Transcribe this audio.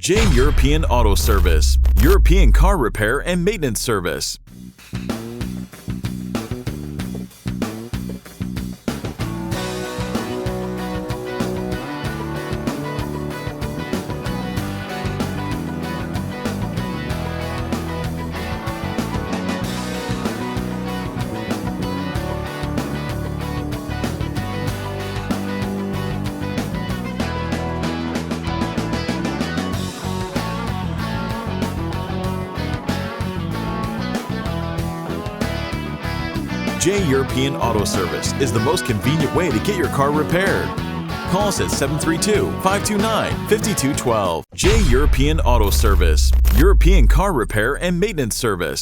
J European Auto Service, European car repair and maintenance service. J European Auto Service is the most convenient way to get your car repaired. Call us at 732-529-5212. J European Auto Service, European car repair and maintenance service.